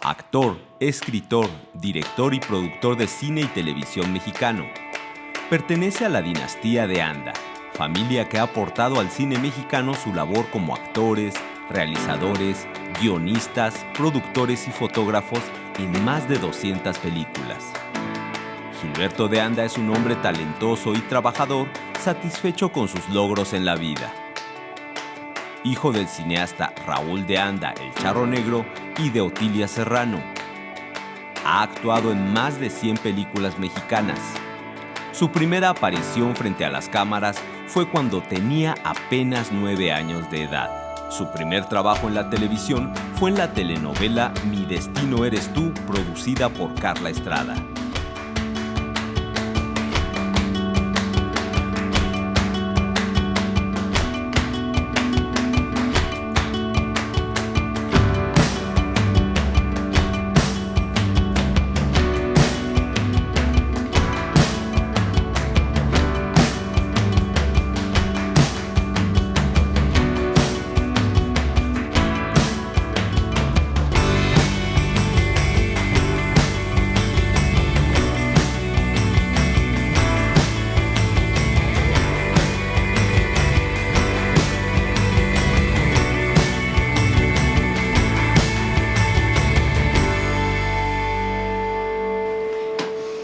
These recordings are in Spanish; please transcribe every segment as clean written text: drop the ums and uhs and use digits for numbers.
Actor, escritor, director y productor de cine y televisión mexicano. Pertenece a la dinastía de Anda, familia que ha aportado al cine mexicano su labor como actores, realizadores, guionistas, productores y fotógrafos en más de 200 películas. Gilberto de Anda es un hombre talentoso y trabajador, satisfecho con sus logros en la vida. Hijo del cineasta Raúl de Anda, el Charro Negro, y de Otilia Serrano. Ha actuado en más de 100 películas mexicanas. Su primera aparición frente a las cámaras fue cuando tenía apenas 9 años de edad. Su primer trabajo en la televisión fue en la telenovela Mi Destino Eres Tú, producida por Carla Estrada.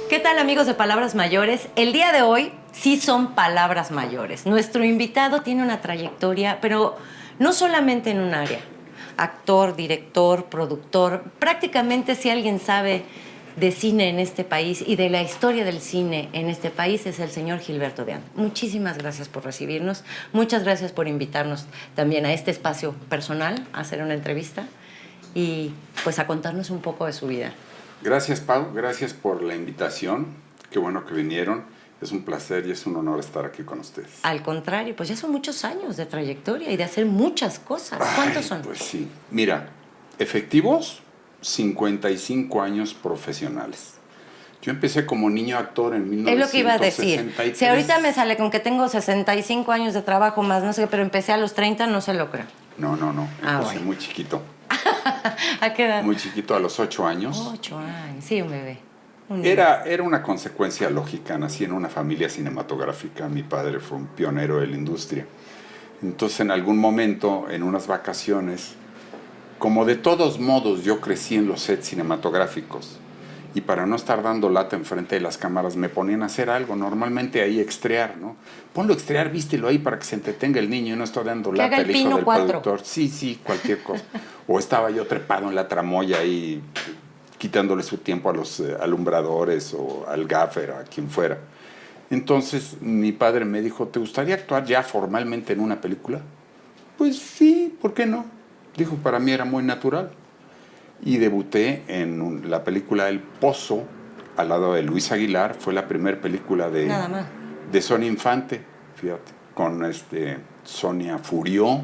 ¿Qué tal, amigos de Palabras Mayores? El día de hoy sí son palabras mayores. Nuestro invitado tiene una trayectoria, pero no solamente en un área. Actor, director, productor. Prácticamente si alguien sabe de cine en este país y de la historia del cine en este país es el señor Gilberto de Anda. Muchísimas gracias por recibirnos. Muchas gracias por invitarnos también a este espacio personal, a hacer una entrevista y pues a contarnos un poco de su vida. Gracias, Pau. Gracias por la invitación. Qué bueno que vinieron. Es un placer y es un honor estar aquí con ustedes. Al contrario, pues ya son muchos años de trayectoria y de hacer muchas cosas. ¿Cuántos son? Pues sí. Mira, efectivos, 55 años profesionales. Yo empecé como niño actor en 1963. Es lo que iba a decir. Si ahorita me sale con que tengo 65 años de trabajo más, no sé, pero empecé a los 30, no se lo creo. No. Empecé bueno. muy chiquito. ¿A qué edad? Muy chiquito, a los 8 años. 8 años, sí, un bebé. Era una consecuencia lógica. Nací en una familia cinematográfica. Mi padre fue un pionero de la industria. Entonces, en algún momento, en unas vacaciones, como de todos modos yo crecí en los sets cinematográficos, y para no estar dando lata enfrente de las cámaras, me ponían a hacer algo, normalmente ahí extrear, ¿no? Ponlo a extrear, vístelo ahí para que se entretenga el niño y no estoy dando lata el hijo del productor. Sí, cualquier cosa. O estaba yo trepado en la tramoya ahí, quitándole su tiempo a los alumbradores o al gaffer, a quien fuera. Entonces mi padre me dijo, ¿te gustaría actuar ya formalmente en una película? Pues sí, ¿por qué no? Dijo, para mí era muy natural. Y debuté en la película El Pozo, al lado de Luis Aguilar. Fue la primera película de Sonia Infante, fíjate, con Sonia Furió.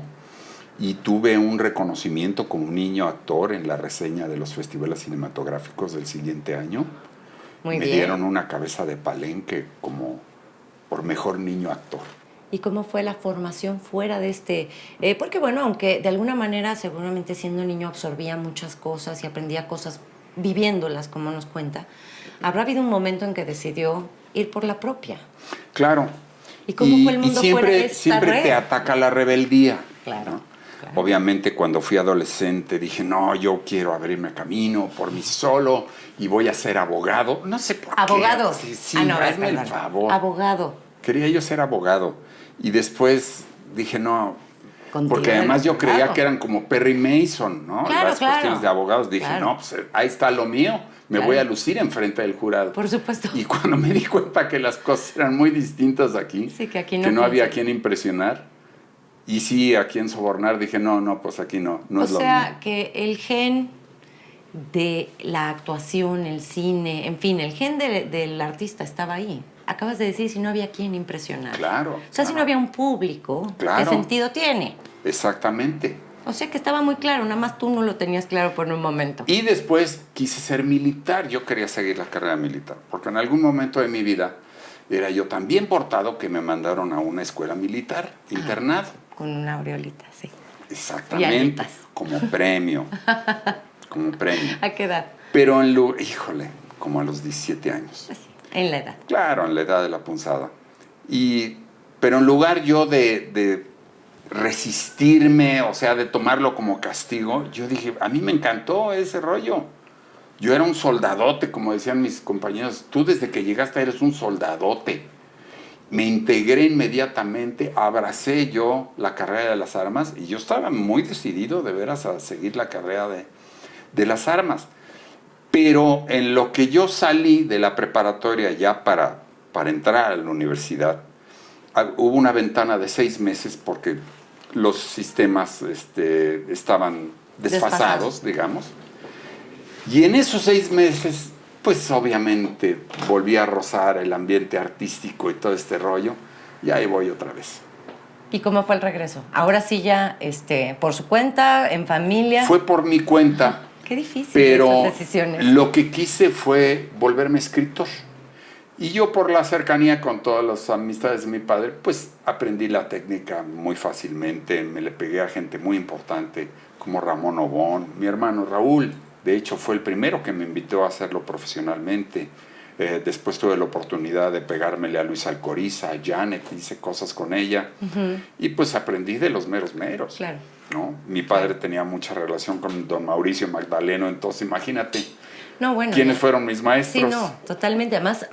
Y tuve un reconocimiento como niño actor en la reseña de los festivales cinematográficos del siguiente año. Muy Me bien. dieron una cabeza de palenque como por mejor niño actor. ¿Y cómo fue la formación fuera de porque bueno, aunque de alguna manera seguramente siendo niño absorbía muchas cosas y aprendía cosas viviéndolas, como nos cuenta, habrá habido un momento en que decidió ir por la propia. Claro. ¿Y cómo fue el mundo fuera de esta siempre red? te ataca la rebeldía. Claro, ¿no? claro. Obviamente cuando fui adolescente dije, no, yo quiero abrirme camino por mí solo y voy a ser abogado. No sé por qué. ¿Abogado? Sí, no, hazme el favor. Abogado. Quería yo ser abogado. Y después dije, no, Contigo porque además yo abogado. creía que eran como Perry Mason, ¿no? Claro, Las cuestiones de abogados. Dije, claro. no, pues ahí está lo mío. Me voy a lucir enfrente del jurado. Por supuesto. Y cuando me di cuenta que las cosas eran muy distintas aquí, Sí, que aquí no había a quien impresionar, y sí a quien sobornar, dije, no, pues aquí no es lo mío. O sea, que el gen de la actuación, el cine, en fin, el gen del artista estaba ahí. Acabas de decir si no había quien impresionar. Claro. O sea, si no había un público, Claro. ¿qué sentido tiene? Exactamente. O sea, que estaba muy claro, nada más tú no lo tenías claro por un momento. Y después quise ser militar. Yo quería seguir la carrera militar, porque en algún momento de mi vida era yo tan bien portado que me mandaron a una escuela militar, internado. Con una aureolita, sí. Exactamente, alitas. como premio. como premio. ¿A qué edad? Pero híjole, como a los 17 años. Así, en la edad. Claro, en la edad de la punzada. Pero en lugar yo de resistirme, o sea, de tomarlo como castigo, yo dije, a mí me encantó ese rollo. Yo era un soldadote, como decían mis compañeros. Tú desde que llegaste eres un soldadote. Me integré inmediatamente, abracé yo la carrera de las armas y yo estaba muy decidido de veras a seguir la carrera de las armas. Pero en lo que yo salí de la preparatoria ya para entrar a la universidad, hubo una ventana de 6 meses porque los sistemas estaban desfasados, digamos. Y en esos 6 meses, pues obviamente volví a rozar el ambiente artístico y todo este rollo, y ahí voy otra vez. ¿Y cómo fue el regreso? Ahora sí ya, por su cuenta, en familia. Fue por mi cuenta. Qué difícil pero esas decisiones. Lo que quise fue volverme escritor. Y yo por la cercanía con todas las amistades de mi padre, pues aprendí la técnica muy fácilmente. Me le pegué a gente muy importante como Ramón Obón, mi hermano Raúl. De hecho, fue el primero que me invitó a hacerlo profesionalmente. Después tuve la oportunidad de pegármele a Luis Alcoriza, a Janet, hice cosas con ella. Y pues aprendí de los meros meros. Claro. ¿No? Mi padre tenía mucha relación con don Mauricio Magdaleno, entonces imagínate quiénes fueron mis maestros. Sí, no, totalmente. Además,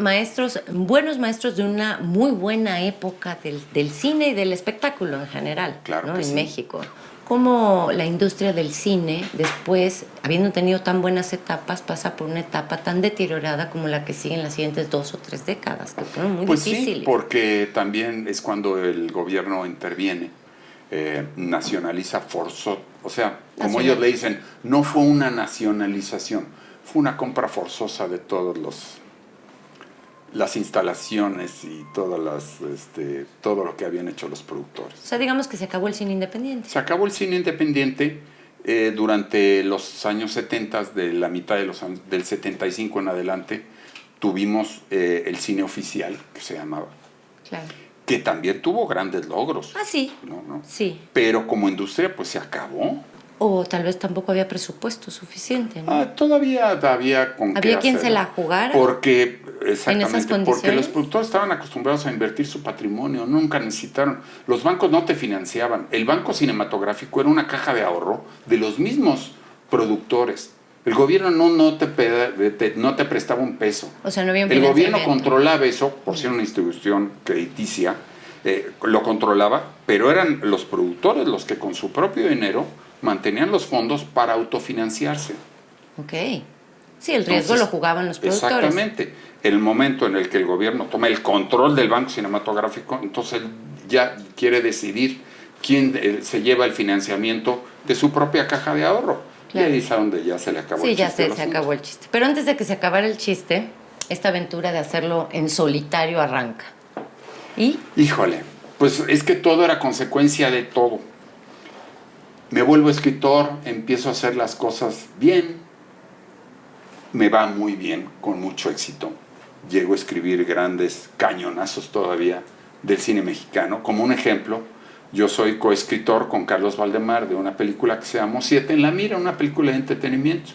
buenos maestros de una muy buena época del cine y del espectáculo en general, claro, ¿no? En sí. México. Cómo la industria del cine, después, habiendo tenido tan buenas etapas, pasa por una etapa tan deteriorada como la que sigue en las siguientes 2 o 3 décadas, que fueron muy difíciles. Sí, porque también es cuando el gobierno interviene, nacionaliza forzoso. O sea, como ellos le dicen, no fue una nacionalización, fue una compra forzosa de todos las instalaciones y todo lo que habían hecho los productores. O sea, digamos que se acabó el cine independiente. Se acabó el cine independiente durante los años 70, de la mitad del 75 en adelante, tuvimos el cine oficial, que se llamaba. Claro. Que también tuvo grandes logros. Ah, sí. ¿No? Sí. Pero como industria, pues se acabó. O tal vez tampoco había presupuesto suficiente, ¿no? Todavía había con ¿Había qué quien hacer. se la jugara? Porque, ¿En esas exactamente, condiciones? porque los productores estaban acostumbrados a invertir su patrimonio, nunca necesitaron. Los bancos no te financiaban. El banco cinematográfico era una caja de ahorro de los mismos productores. El gobierno no te prestaba un peso. O sea, no había un El gobierno financiamiento. controlaba eso, por ser una institución crediticia, lo controlaba, pero eran los productores los que con su propio dinero mantenían los fondos para autofinanciarse. Ok. Sí, el riesgo Entonces, lo jugaban los productores. Exactamente. El momento en el que el gobierno toma el control del banco cinematográfico, entonces él ya quiere decidir quién se lleva el financiamiento de su propia caja de ahorro. Claro. Y ahí es a donde ya se le acabó el chiste. Sí, ya se acabó el chiste. Pero antes de que se acabara el chiste, esta aventura de hacerlo en solitario arranca. ¿Y? Híjole, pues es que todo era consecuencia de todo. Me vuelvo escritor, empiezo a hacer las cosas bien, me va muy bien, con mucho éxito. Llego a escribir grandes cañonazos todavía del cine mexicano. Como un ejemplo, yo soy coescritor con Carlos Valdemar de una película que se llamó Siete en la Mira, una película de entretenimiento.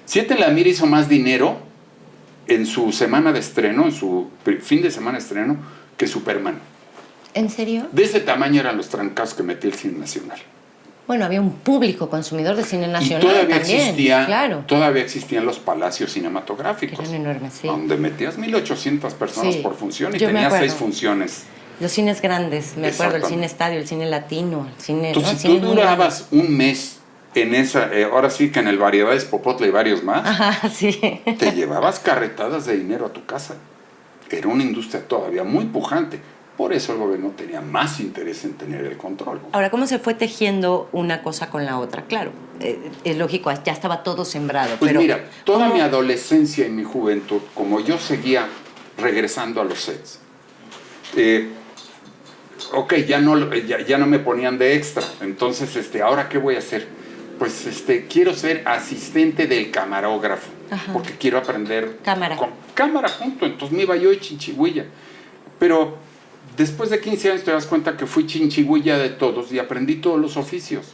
Siete en la Mira hizo más dinero en su semana de estreno, en su fin de semana de estreno, que Superman. ¿En serio? De ese tamaño eran los trancazos que metía el cine nacional. Bueno, había un público consumidor de cine nacional Y todavía también. Claro. Todavía existían los palacios cinematográficos. Que eran enormes, sí. Donde metías 1,800 personas Sí, por función y yo me tenías acuerdo. 6 funciones. Los cines grandes, me acuerdo, el Exactamente. cine estadio, el cine latino, el cine... Entonces, ¿no? si Cines tú muy durabas un mes en esa, ahora sí que en el Variedades Popotla y varios más, Ajá, sí. te llevabas carretadas de dinero a tu casa. Era una industria todavía muy pujante. Por eso el gobierno tenía más interés en tener el control. Ahora, ¿cómo se fue tejiendo una cosa con la otra? Claro, es lógico, ya estaba todo sembrado. Pues pero mira, toda ¿cómo? mi adolescencia y mi juventud, como yo seguía regresando a los sets, ok, ya no me ponían de extra, entonces, ¿ahora qué voy a hacer? Pues, quiero ser asistente del camarógrafo, Ajá. porque quiero aprender... Cámara. Cámara, punto. Entonces me iba yo de chinchigüilla. Pero después de 15 años te das cuenta que fui chinchigüilla de todos y aprendí todos los oficios.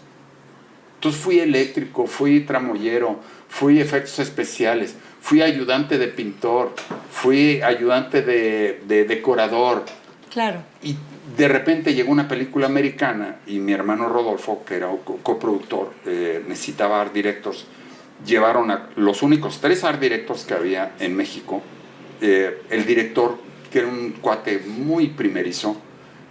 Entonces fui eléctrico, fui tramoyero, fui efectos especiales, fui ayudante de pintor, fui ayudante de decorador. Claro. Y de repente llegó una película americana y mi hermano Rodolfo, que era coproductor, necesitaba art directors. Llevaron a los únicos 3 art directors que había en México. El director, que era un cuate muy primerizo,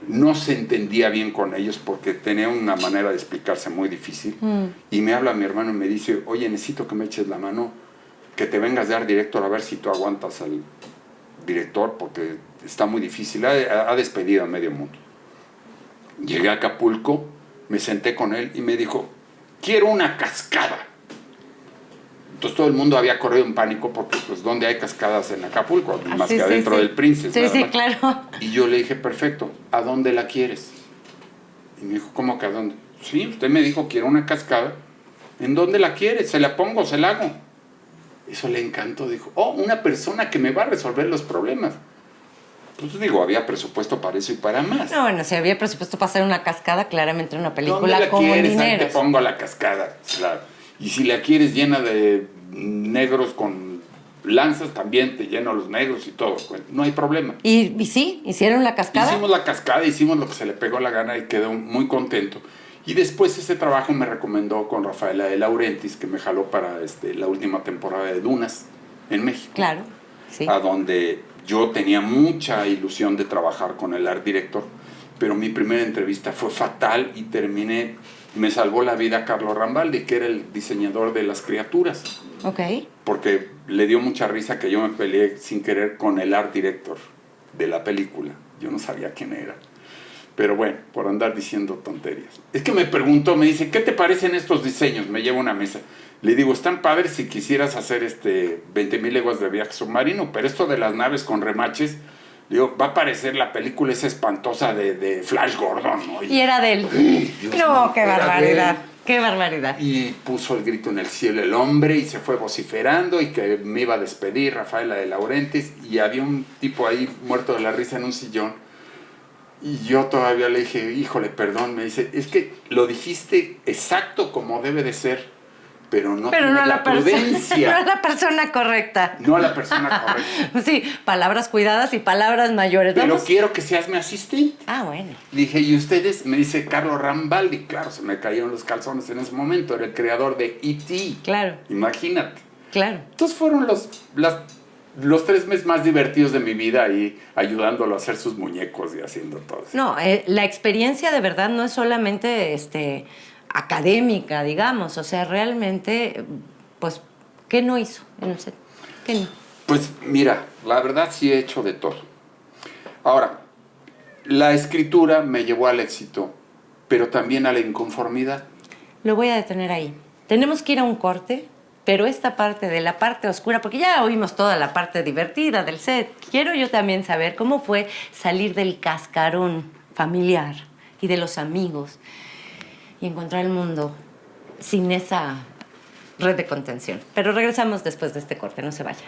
no se entendía bien con ellos porque tenía una manera de explicarse muy difícil. Y me habla mi hermano y me dice, oye, necesito que me eches la mano, que te vengas de art director a ver si tú aguantas al director porque está muy difícil. Ha despedido a medio mundo. Llegué a Acapulco, me senté con él y me dijo, quiero una cascada. Entonces todo el mundo había corrido en pánico porque pues ¿dónde hay cascadas en Acapulco? Más que adentro del Princess. Sí, sí, ¿verdad? claro. Y yo le dije, perfecto, ¿a dónde la quieres? Y me dijo, ¿cómo que a dónde? Sí, usted me dijo, quiero una cascada. ¿En dónde la quieres? ¿Se la pongo, se la hago? Eso le encantó, dijo, oh, una persona que me va a resolver los problemas. Pues digo, había presupuesto para eso y para más. No, bueno, si había presupuesto para hacer una cascada, claramente una ¿Dónde película la con quieres? Ahí dinero. te pongo la cascada. Y si la quieres llena de negros con lanzas, también te lleno los negros y todo. No hay problema. Y sí, hicieron la cascada. Hicimos la cascada, hicimos lo que se le pegó la gana y quedó muy contento. Y después ese trabajo me recomendó con Rafaela de Laurentiis, que me jaló para la última temporada de Dunas en México. Claro, sí. A donde yo tenía mucha ilusión de trabajar con el art director, pero mi primera entrevista fue fatal y terminé, me salvó la vida Carlo Rambaldi, que era el diseñador de las criaturas. Ok. Porque le dio mucha risa que yo me peleé sin querer con el art director de la película. Yo no sabía quién era. Pero bueno, por andar diciendo tonterías. Es que me preguntó, me dice, ¿qué te parecen estos diseños? Me lleva una mesa. Le digo, están padres si quisieras hacer 20,000 leguas de viaje submarino, pero esto de las naves con remaches, digo, va a parecer la película esa espantosa de Flash Gordon, ¿no? Y era de él. Dios No, mío, qué era de barbaridad. él. Qué barbaridad. Y puso el grito en el cielo el hombre y se fue vociferando y que me iba a despedir Rafaela de Laurentiis y había un tipo ahí muerto de la risa en un sillón y yo todavía le dije, híjole, perdón, me dice, es que lo dijiste exacto como debe de ser, pero no a la prudencia. no a la persona correcta. No a la persona correcta. Sí, palabras cuidadas y palabras mayores. Pero Vamos. quiero que seas mi asistente. Ah, bueno. Le dije, ¿y ustedes? Me dice Carlo Rambaldi. Claro, se me cayeron los calzones en ese momento. Era el creador de E.T. Claro. Imagínate. Claro. Entonces fueron los 3 meses más divertidos de mi vida ahí ayudándolo a hacer sus muñecos y haciendo todo eso. No, la experiencia de verdad no es solamente académica, digamos. O sea, realmente, pues, ¿qué no hizo en un set? ¿Qué no? Pues mira, la verdad sí he hecho de todo. Ahora, la escritura me llevó al éxito, pero también a la inconformidad. Lo voy a detener ahí. Tenemos que ir a un corte, pero esta parte de la parte oscura, porque ya oímos toda la parte divertida del set, quiero yo también saber cómo fue salir del cascarón familiar y de los amigos y encontrar el mundo sin esa red de contención. Pero regresamos después de este corte, no se vaya.